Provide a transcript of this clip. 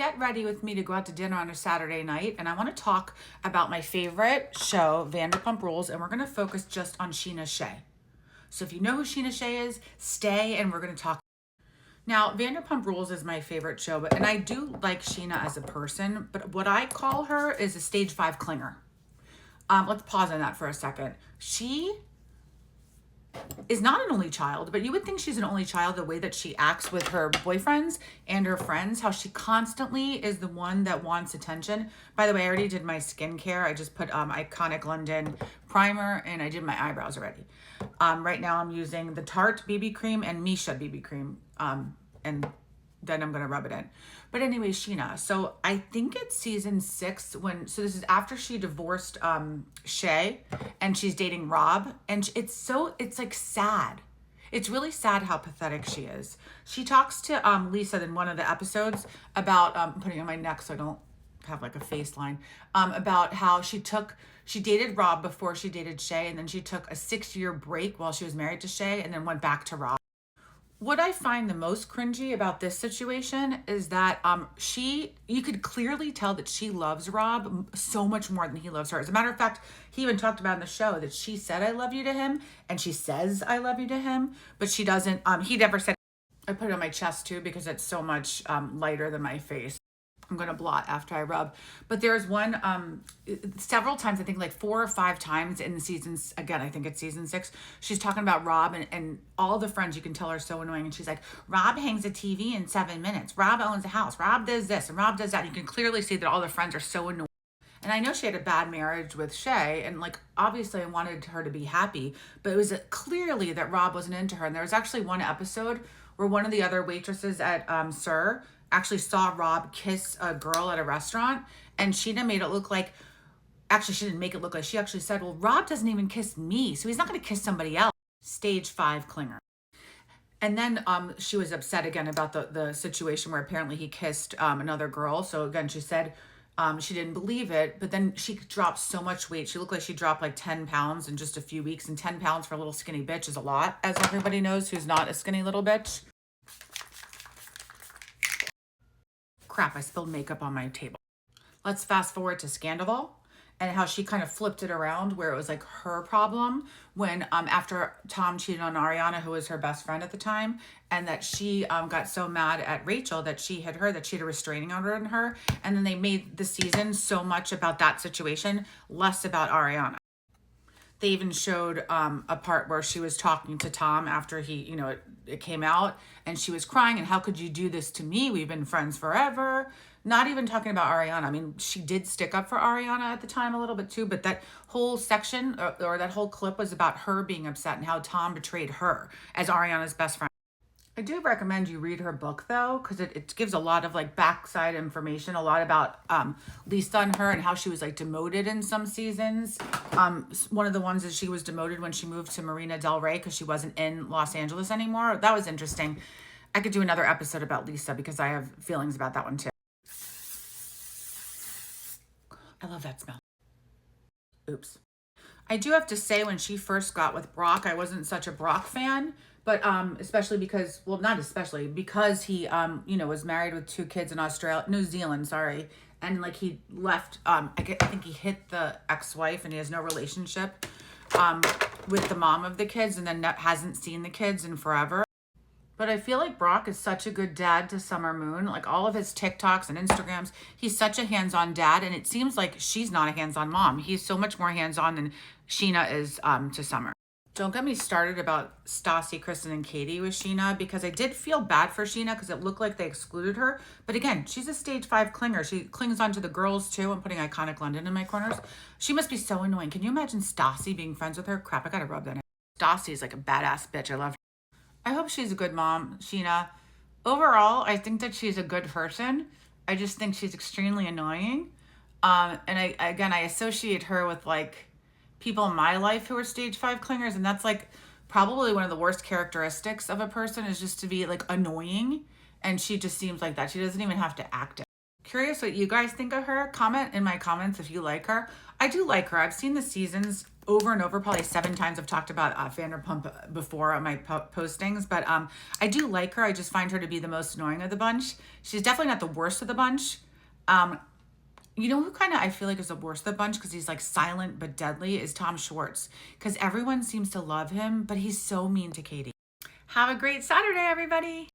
get ready with me to go out to dinner on a Saturday night, and I want to talk about my favorite show, Vanderpump Rules, and we're going to focus just on Sheena Shea. So if you know who Sheena Shea is, stay and we're going to talk. Now, Vanderpump Rules is my favorite show, and I do like Sheena as a person, but what I call her is a stage 5 clinger. Let's pause on that for a second. She is not an only child, but you would think she's an only child the way that she acts with her boyfriends and her friends, how she constantly is the one that wants attention. By the way, I already did my skincare. I just put Iconic London primer and I did my eyebrows already. Right now I'm using the Tarte BB cream and Misha BB cream, and then I'm going to rub it in. But anyway, Sheena. So I think it's season 6 so this is after she divorced Shay and she's dating Rob. And it's like sad. It's really sad how pathetic she is. She talks to Lisa in one of the episodes about, putting it on my neck so I don't have like a face line, about how she dated Rob before she dated Shay. And then she took a 6-year break while she was married to Shay and then went back to Rob. What I find the most cringy about this situation is that you could clearly tell that she loves Rob so much more than he loves her. As a matter of fact, he even talked about in the show that she said, "I love you" to him, and she says, "I love you" to him, but she doesn't, he never said. I put it on my chest too because it's so much lighter than my face. I'm going to blot after I rub. But there's one, several times, I think like 4 or 5 times in the seasons, again, I think it's season 6, she's talking about Rob and all the friends you can tell are so annoying. And she's like, Rob hangs a TV in 7 minutes. Rob owns a house. Rob does this and Rob does that. You can clearly see that all the friends are so annoying. And I know she had a bad marriage with Shay, and like, obviously I wanted her to be happy, but it was clearly that Rob wasn't into her. And there was actually one episode where one of the other waitresses at Sir actually saw Rob kiss a girl at a restaurant, and Sheena made it look like, actually she didn't make it look like, she actually said, well, Rob doesn't even kiss me, so he's not going to kiss somebody else. Stage 5 clinger. And then she was upset again about the situation where apparently he kissed another girl. So again, she said she didn't believe it, but then she dropped so much weight. She looked like she dropped like 10 pounds in just a few weeks, and 10 pounds for a little skinny bitch is a lot, as everybody knows who's not a skinny little bitch. Crap, I spilled makeup on my table. Let's fast forward to Scandal and how she kind of flipped it around where it was like her problem when after Tom cheated on Ariana, who was her best friend at the time, and that she got so mad at Rachel that she had a restraining order on her, and then they made the season so much about that situation, less about Ariana. They even showed a part where she was talking to Tom after it came out, and she was crying, and how could you do this to me? We've been friends forever. Not even talking about Ariana. I mean, she did stick up for Ariana at the time a little bit too, but that whole section or that whole clip was about her being upset and how Tom betrayed her as Ariana's best friend. I do recommend you read her book though, because it gives a lot of like backside information, a lot about Lisa and her and how she was like demoted in some seasons. One of the ones is she was demoted when she moved to Marina Del Rey because she wasn't in Los Angeles anymore. That was interesting. I could do another episode about Lisa because I have feelings about that one too. I love that smell. Oops. I do have to say, when she first got with Brock, I wasn't such a Brock fan, but especially because, well, not especially, because he, was married with 2 kids in New Zealand, sorry. And like he left, I think he hit the ex-wife and he has no relationship with the mom of the kids, and then hasn't seen the kids in forever. But I feel like Brock is such a good dad to Summer Moon. Like all of his TikToks and Instagrams, he's such a hands-on dad. And it seems like she's not a hands-on mom. He's so much more hands-on than Sheena is to Summer. Don't get me started about Stassi, Kristen, and Katie with Sheena, because I did feel bad for Sheena because it looked like they excluded her. But again, she's a stage 5 clinger. She clings onto the girls too. I'm putting Iconic London in my corners. She must be so annoying. Can you imagine Stassi being friends with her? Crap, I gotta rub that in. Stassi is like a badass bitch. I love her. I hope she's a good mom, Sheena. Overall, I think that she's a good person. I just think she's extremely annoying. And I associate her with like people in my life who are stage 5 clingers, and that's like probably one of the worst characteristics of a person, is just to be like annoying, and she just seems like that. She doesn't even have to act it. Curious what you guys think of her. Comment in my comments if you like her. I do like her. I've seen the seasons. over and over, probably 7 times I've talked about Vanderpump before on my postings, but I do like her. I just find her to be the most annoying of the bunch. She's definitely not the worst of the bunch. You know who kind of I feel like is the worst of the bunch because he's like silent but deadly is Tom Schwartz, because everyone seems to love him, but he's so mean to Katie. Have a great Saturday, everybody.